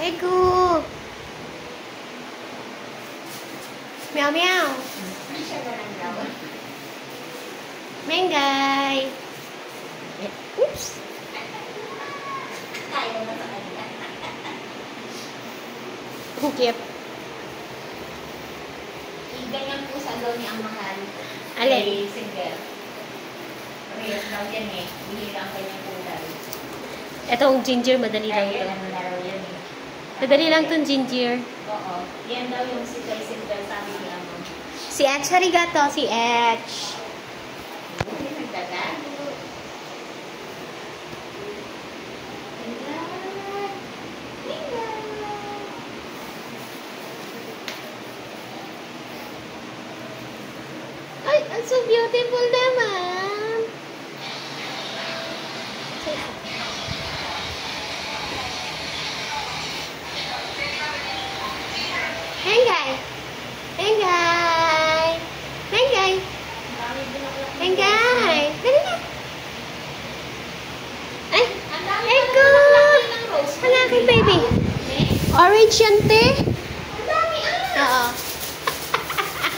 Ego. Meow meow. Mengay. Oops. Cute. Ganyan po sa daw niya ang mahal. Alin? Single. Reyes daw yan eh. Bihira ang kanyang kulay. Itong ginger, madali lang Kaya ito. yan ang laro yan eh. Madali lang itong ginger. Oo. Yan daw yung single sabi niya mo. Si Etch, arigato. Si Etch. Hindi nagtatago. Ay, ang so beautiful naman. Mengay. Mengay. Mengay. Mengay. Dali na. Ay, Eko. Ang aking baby. Orange yan, te. Oo.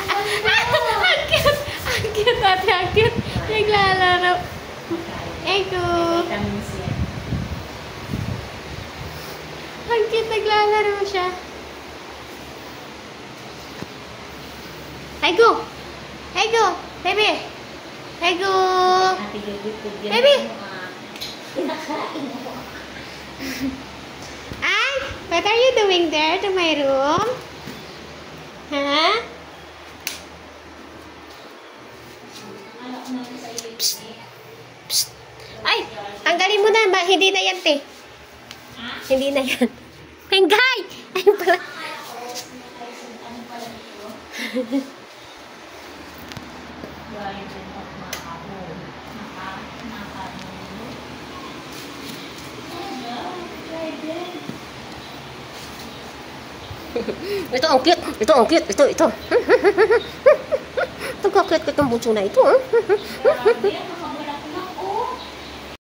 Ang cute. Ang cute, ate. Ang cute. Naglalaro. Eko. Vitamins yan. Ang cute, naglalaro siya. Ego. Ego. Baby. Ego. Ate gugupog yan. Baby. Kinakain mo. Ay, what are you doing there to my room? Huh? Anak na sa iyo. Psst. Ay, tanggalin mo na ba? Hindi na yan, te. Hindi na yan. Mengay! Ayun pala. Ito ang cute. Ito ang cute. Ito. Ito ka cute itong bunso na ito.